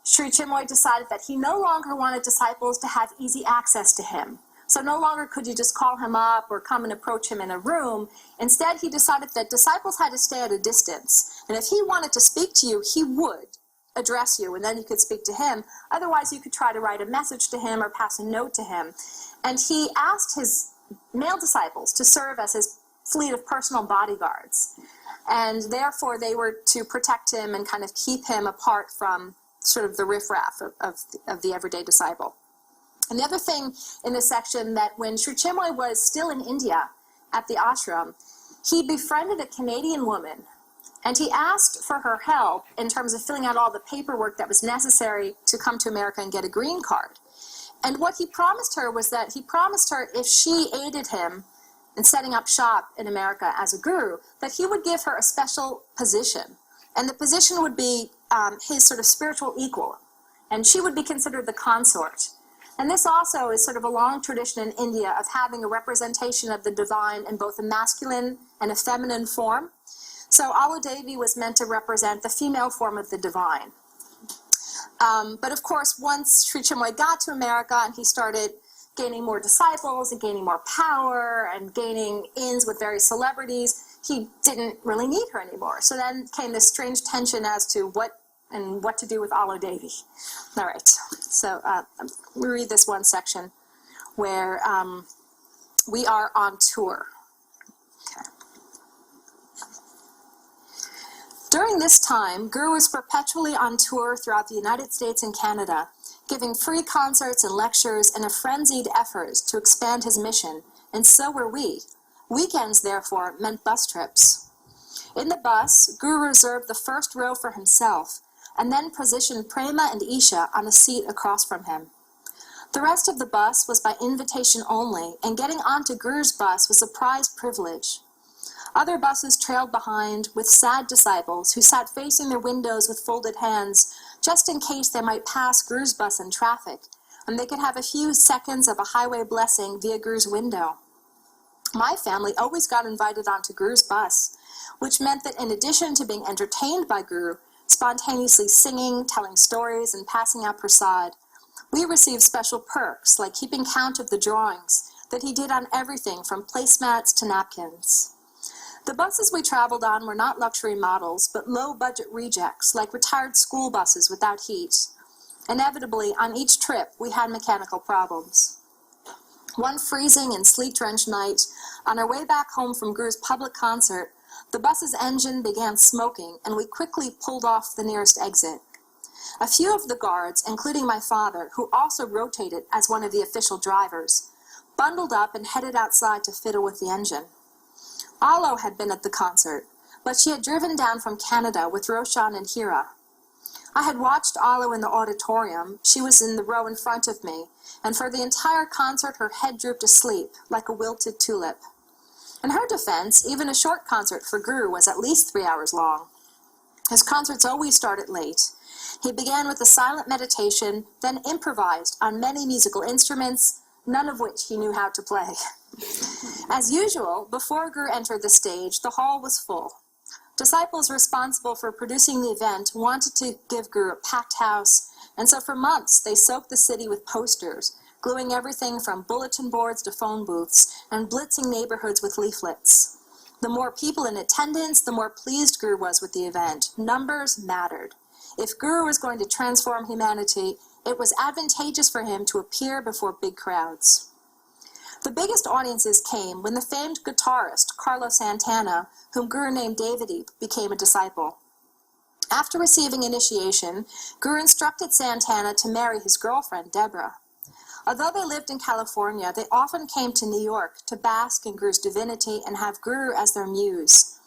Sri Chinmoy decided that he no longer wanted disciples to have easy access to him. So no longer could you just call him up or come and approach him in a room. Instead, he decided that disciples had to stay at a distance. And if he wanted to speak to you, he would address you, and then you could speak to him. Otherwise, you could try to write a message to him or pass a note to him. And he asked his male disciples to serve as his fleet of personal bodyguards. And therefore, they were to protect him and kind of keep him apart from sort of the riffraff of the everyday disciple. And the other thing in this section, that when Sri Chinmoy was still in India at the ashram, he befriended a Canadian woman, and he asked for her help in terms of filling out all the paperwork that was necessary to come to America and get a green card. And what he promised her was that he promised her if she aided him in setting up shop in America as a guru, that he would give her a special position. And the position would be his sort of spiritual equal, and she would be considered the consort. And this also is sort of a long tradition in India of having a representation of the divine in both a masculine and a feminine form. So Ala Devi was meant to represent the female form of the divine. But of course, once Sri Chinmoy got to America and he started gaining more disciples and gaining more power and gaining ins with various celebrities, he didn't really need her anymore. So then came this strange tension as to what to do with Ala Devi. All right, so we read this one section where we are on tour. Okay. During this time, Guru was perpetually on tour throughout the United States and Canada, giving free concerts and lectures in a frenzied effort to expand his mission, and so were we. Weekends, therefore, meant bus trips. In the bus, Guru reserved the first row for himself, and then positioned Prema and Isha on a seat across from him. The rest of the bus was by invitation only, and getting onto Guru's bus was a prized privilege. Other buses trailed behind with sad disciples who sat facing their windows with folded hands, just in case they might pass Guru's bus in traffic, and they could have a few seconds of a highway blessing via Guru's window. My family always got invited onto Guru's bus, which meant that in addition to being entertained by Guru, spontaneously singing, telling stories, and passing out prasad, we received special perks like keeping count of the drawings that he did on everything from placemats to napkins. The buses we traveled on were not luxury models, but low-budget rejects, like retired school buses without heat. Inevitably, on each trip, we had mechanical problems. One freezing and sleet-drenched night, on our way back home from Guru's public concert, the bus's engine began smoking, and we quickly pulled off the nearest exit. A few of the guards, including my father, who also rotated as one of the official drivers, bundled up and headed outside to fiddle with the engine. Alo had been at the concert, but she had driven down from Canada with Roshan and Hira. I had watched Alo in the auditorium. She was in the row in front of me, and for the entire concert her head drooped asleep, like a wilted tulip. In her defense, even a short concert for Guru was at least 3 hours long. His concerts always started late. He began with a silent meditation, then improvised on many musical instruments, none of which he knew how to play. As usual, before Guru entered the stage, the hall was full. Disciples responsible for producing the event wanted to give Guru a packed house, and so for months they soaked the city with posters, gluing everything from bulletin boards to phone booths, and blitzing neighborhoods with leaflets. The more people in attendance, the more pleased Guru was with the event. Numbers mattered. If Guru was going to transform humanity, it was advantageous for him to appear before big crowds. The biggest audiences came when the famed guitarist Carlos Santana, whom Guru named Devadi, became a disciple. After receiving initiation, Guru instructed Santana to marry his girlfriend, Deborah. Although they lived in California, they often came to New York to bask in Guru's divinity and have Guru as their muse.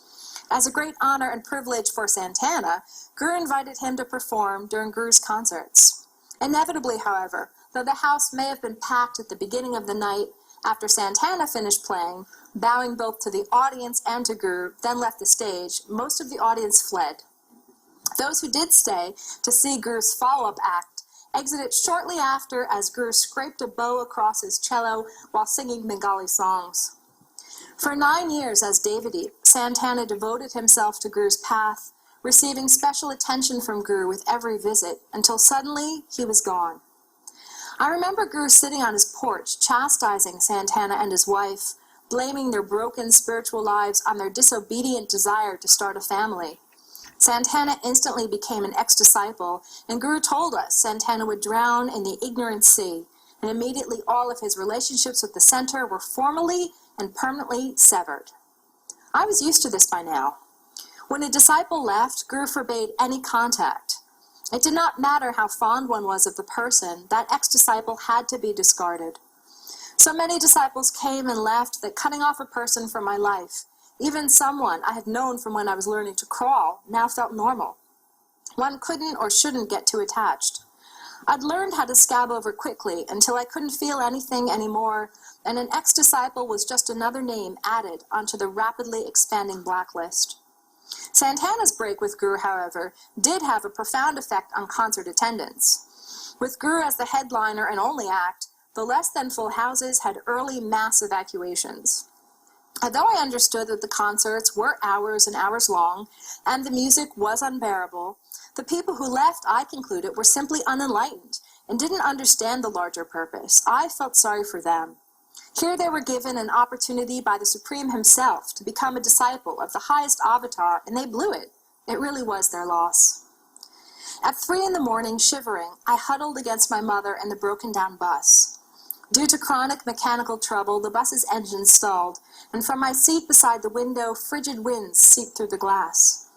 As a great honor and privilege for Santana, Guru invited him to perform during Guru's concerts. Inevitably, however, though the house may have been packed at the beginning of the night, after Santana finished playing, bowing both to the audience and to Guru, then left the stage, most of the audience fled. Those who did stay to see Guru's follow-up act exited shortly after as Guru scraped a bow across his cello while singing Bengali songs. For 9 years as Davidi, Santana devoted himself to Guru's path, receiving special attention from Guru with every visit, until suddenly he was gone. I remember Guru sitting on his porch, chastising Santana and his wife, blaming their broken spiritual lives on their disobedient desire to start a family. Santana instantly became an ex-disciple, and Guru told us Santana would drown in the ignorant sea, and immediately all of his relationships with the center were formally and permanently severed. I was used to this by now. When a disciple left, Guru forbade any contact. It did not matter how fond one was of the person, that ex-disciple had to be discarded. So many disciples came and left that cutting off a person from my life, even someone I had known from when I was learning to crawl, now felt normal. One couldn't or shouldn't get too attached. I'd learned how to scab over quickly until I couldn't feel anything anymore, and an ex-disciple was just another name added onto the rapidly expanding blacklist. Santana's break with Guru, however, did have a profound effect on concert attendance. With Guru as the headliner and only act, the less than full houses had early mass evacuations. Although I understood that the concerts were hours and hours long, and the music was unbearable, the people who left, I concluded, were simply unenlightened and didn't understand the larger purpose. I felt sorry for them. Here they were given an opportunity by the Supreme himself to become a disciple of the highest avatar, and they blew it. It really was their loss. At 3 a.m, shivering, I huddled against my mother and the broken-down bus. Due to chronic mechanical trouble, the bus's engine stalled, and from my seat beside the window, frigid winds seeped through the glass.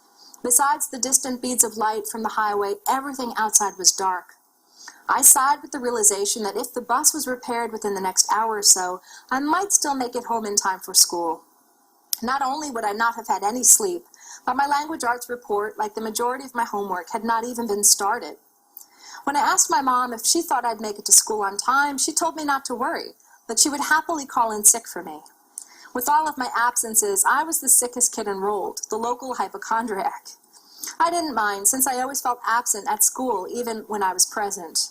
Besides the distant beads of light from the highway, everything outside was dark. I sighed with the realization that if the bus was repaired within the next hour or so, I might still make it home in time for school. Not only would I not have had any sleep, but my language arts report, like the majority of my homework, had not even been started. When I asked my mom if she thought I'd make it to school on time, she told me not to worry, that she would happily call in sick for me. With all of my absences, I was the sickest kid enrolled, the local hypochondriac. I didn't mind, since I always felt absent at school, even when I was present.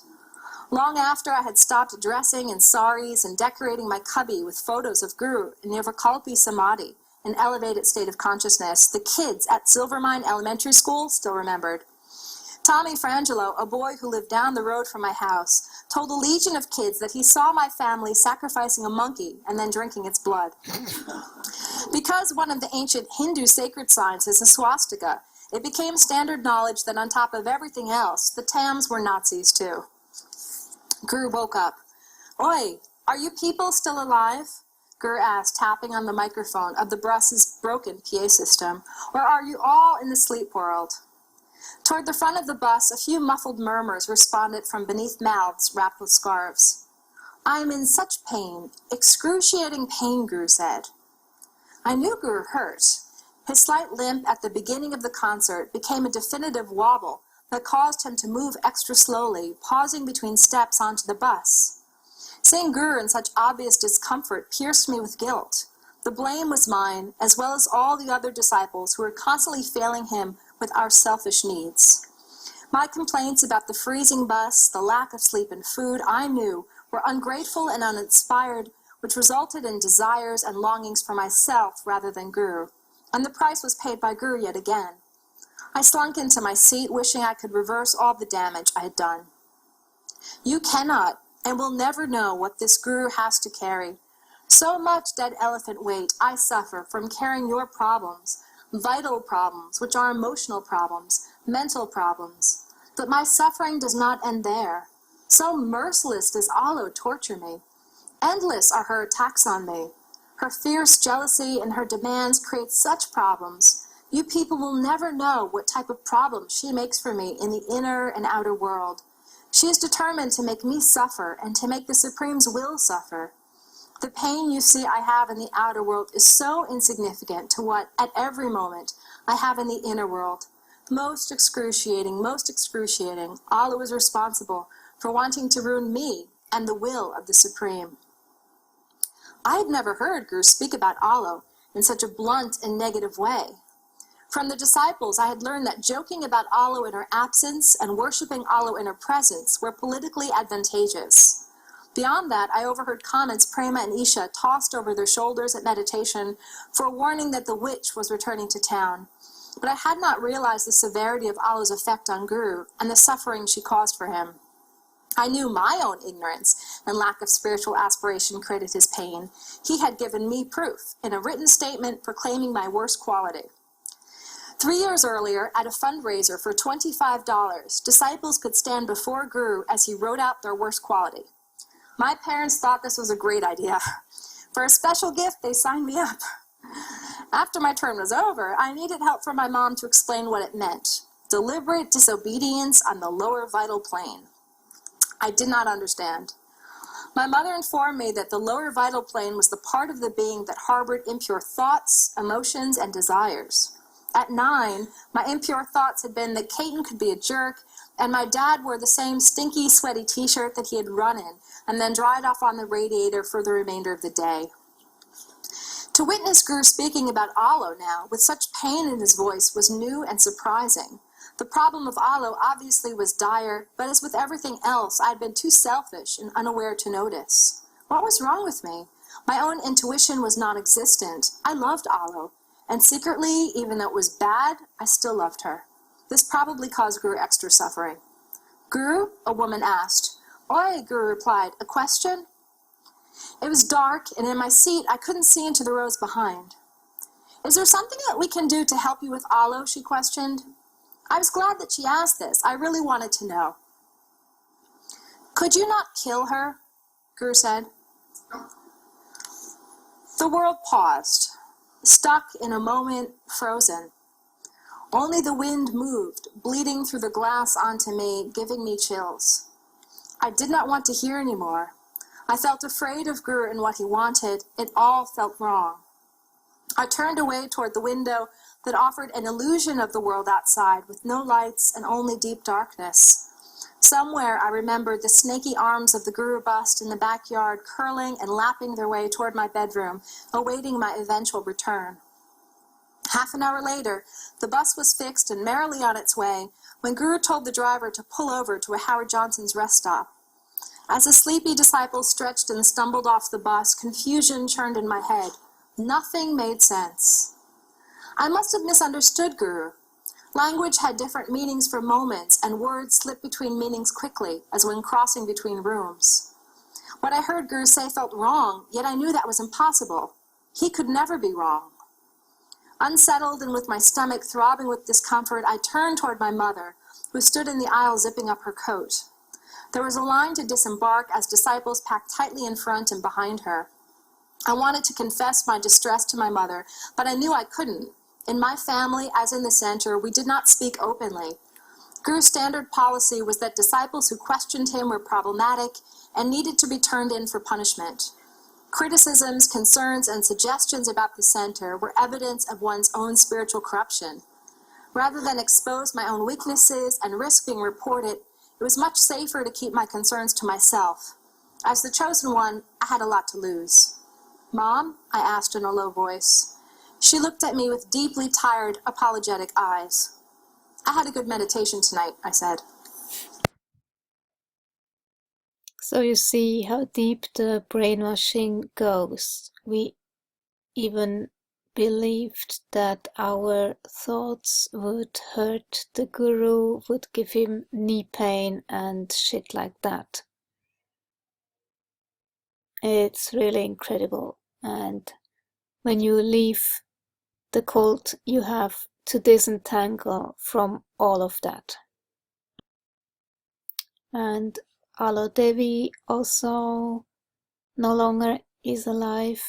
Long after I had stopped dressing in saris and decorating my cubby with photos of Guru in Nirvikalpi Samadhi, an elevated state of consciousness, the kids at Silvermine Elementary School still remembered. Tommy Frangelo, a boy who lived down the road from my house, told a legion of kids that he saw my family sacrificing a monkey and then drinking its blood. Because one of the ancient Hindu sacred signs is a swastika, it became standard knowledge that on top of everything else, the Tamms were Nazis too. Guru woke up. "Oi, are you people still alive?" Guru asked, tapping on the microphone of the bus's broken PA system. "Or are you all in the sleep world?" Toward the front of the bus, a few muffled murmurs responded from beneath mouths wrapped with scarves. "I am in such pain, excruciating pain," Guru said. I knew Guru hurt. His slight limp at the beginning of the concert became a definitive wobble that caused him to move extra slowly, pausing between steps onto the bus. Seeing Guru in such obvious discomfort pierced me with guilt. The blame was mine, as well as all the other disciples who were constantly failing him with our selfish needs. My complaints about the freezing bus, the lack of sleep and food, I knew, were ungrateful and uninspired, which resulted in desires and longings for myself rather than Guru, and the price was paid by Guru yet again. I slunk into my seat, wishing I could reverse all the damage I had done. You cannot and will never know what this Guru has to carry. So much dead elephant weight I suffer from carrying your problems, vital problems, which are emotional problems, mental problems. But my suffering does not end there. So merciless does Allah torture me. Endless are her attacks on me. Her fierce jealousy and her demands create such problems. You people will never know what type of problems she makes for me in the inner and outer world. She is determined to make me suffer and to make the Supreme's will suffer. The pain you see I have in the outer world is so insignificant to what, at every moment, I have in the inner world. Most excruciating, Allah is responsible for wanting to ruin me and the will of the Supreme. I had never heard Guru speak about Allah in such a blunt and negative way. From the disciples, I had learned that joking about Alo in her absence and worshiping Alo in her presence were politically advantageous. Beyond that, I overheard comments Prema and Isha tossed over their shoulders at meditation for a warning that the witch was returning to town. But I had not realized the severity of Alo's effect on Guru and the suffering she caused for him. I knew my own ignorance and lack of spiritual aspiration created his pain. He had given me proof in a written statement proclaiming my worst quality. 3 years earlier, at a fundraiser for $25, disciples could stand before Guru as he wrote out their worst quality. My parents thought this was a great idea. For a special gift, they signed me up. After my term was over, I needed help from my mom to explain what it meant. Deliberate disobedience on the lower vital plane. I did not understand. My mother informed me that the lower vital plane was the part of the being that harbored impure thoughts, emotions, and desires. At 9, my impure thoughts had been that Caton could be a jerk, and my dad wore the same stinky, sweaty t-shirt that he had run in, and then dried off on the radiator for the remainder of the day. To witness Guru speaking about Alo now, with such pain in his voice, was new and surprising. The problem of Alo obviously was dire, but as with everything else, I had been too selfish and unaware to notice. What was wrong with me? My own intuition was non-existent. I loved Alo, and secretly, even though it was bad, I still loved her. This probably caused Guru extra suffering. Guru? A woman asked. Oi, Guru replied. A question? It was dark, and in my seat, I couldn't see into the rows behind. Is there something that we can do to help you with Alo? She questioned. I was glad that she asked this. I really wanted to know. Could you not kill her? Guru said. The world paused, stuck in a moment, frozen. Only the wind moved, bleeding through the glass onto me, giving me chills. I did not want to hear anymore. I felt afraid of Guru and what he wanted. It all felt wrong. I turned away toward the window that offered an illusion of the world outside with no lights and only deep darkness. Somewhere I remembered the snaky arms of the Guru bust in the backyard curling and lapping their way toward my bedroom, awaiting my eventual return. Half an hour later, the bus was fixed and merrily on its way when Guru told the driver to pull over to a Howard Johnson's rest stop. As the sleepy disciples stretched and stumbled off the bus, confusion churned in my head. Nothing made sense. I must have misunderstood Guru. Language had different meanings for moments, and words slipped between meanings quickly, as when crossing between rooms. What I heard Guru say felt wrong, yet I knew that was impossible. He could never be wrong. Unsettled and with my stomach throbbing with discomfort, I turned toward my mother, who stood in the aisle zipping up her coat. There was a line to disembark as disciples packed tightly in front and behind her. I wanted to confess my distress to my mother, but I knew I couldn't. In my family, as in the center, we did not speak openly. Guru's standard policy was that disciples who questioned him were problematic and needed to be turned in for punishment. Criticisms, concerns, and suggestions about the center were evidence of one's own spiritual corruption. Rather than expose my own weaknesses and risk being reported, it was much safer to keep my concerns to myself. As the chosen one, I had a lot to lose. Mom? I asked in a low voice. She looked at me with deeply tired, apologetic eyes. I had a good meditation tonight, I said. So you see how deep the brainwashing goes. We even believed that our thoughts would hurt the Guru, would give him knee pain and shit like that. It's really incredible. And when you leave the cult, you have to disentangle from all of that. And Alo Devi also no longer is alive.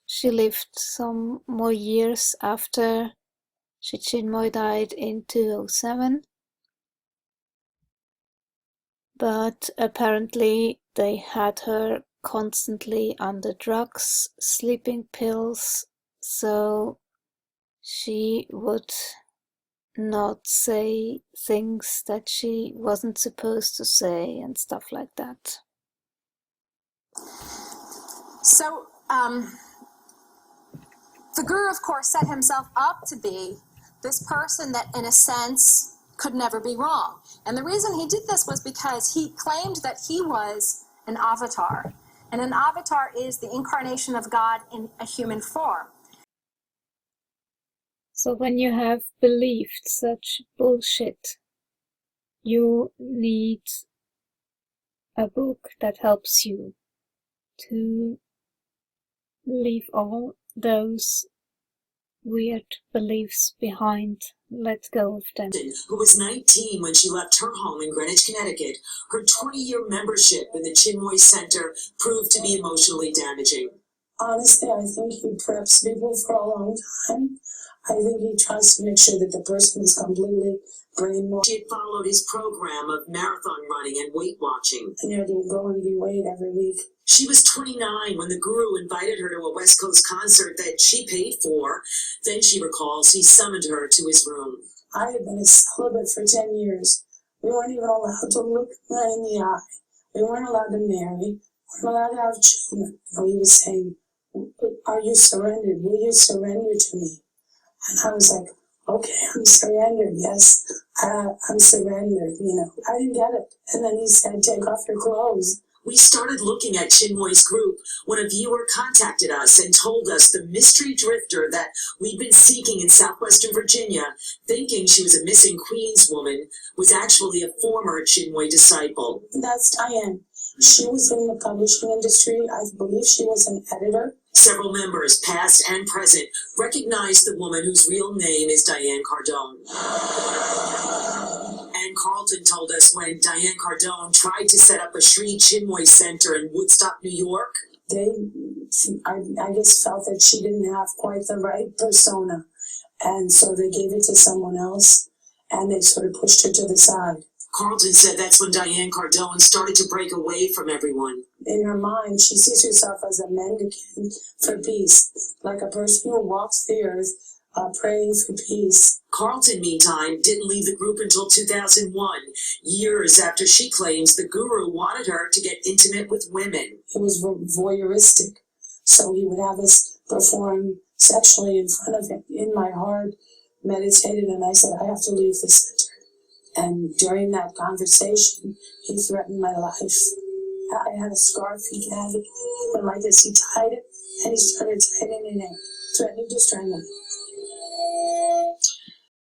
She lived some more years after Chinmoy died in 2007. But apparently they had her constantly under drugs, sleeping pills, so she would not say things that she wasn't supposed to say and stuff like that. So, the Guru, of course, set himself up to be this person that, in a sense, could never be wrong. And the reason he did this was because he claimed that he was an avatar. And an avatar is the incarnation of God in a human form. So when you have believed such bullshit, you need a book that helps you to leave all those weird beliefs behind, let go of them. Who was 19 when she left her home in Greenwich, Connecticut, her 20-year membership in the Chinmoy Center proved to be emotionally damaging. Honestly, I think he preps people for a long time. I think he tries to make sure that the person is completely brainwashed. She had followed his program of marathon running and weight watching. And you had to go and be weighed every week. She was 29 when the guru invited her to a West Coast concert that she paid for. Then she recalls he summoned her to his room. I had been a celibate for 10 years. We weren't even allowed to look her in the eye. We weren't allowed to marry. We weren't allowed to have children. And he was saying, "Are you surrendered? Will you surrender to me?" And I was like, "Okay, I'm surrendered. Yes, I'm surrendered." I didn't get it. And then he said, "Take off your clothes." We started looking at Chinmoy's group when a viewer contacted us and told us the mystery drifter that we'd been seeking in southwestern Virginia, thinking she was a missing Queens woman, was actually a former Chinmoy disciple. That's Diane. She was in the publishing industry. I believe she was an editor. Several members, past and present, recognized the woman whose real name is Diane Cardone. And Carlton told us when Diane Cardone tried to set up a Sri Chinmoy Center in Woodstock, New York, I just felt that she didn't have quite the right persona. And so they gave it to someone else, and they sort of pushed her to the side. Carlton said that's when Diane Cardone started to break away from everyone. In her mind, she sees herself as a mendicant for peace, like a person who walks the earth praying for peace. Carlton, meantime, didn't leave the group until 2001, years after she claims the guru wanted her to get intimate with women. He was voyeuristic, so he would have us perform sexually in front of him. In my heart, meditated, and I said, "I have to leave the center." And during that conversation, he threatened my life. I had a scarf he had, and like this, he tied it, and he started tightening it, threatening to strangle me.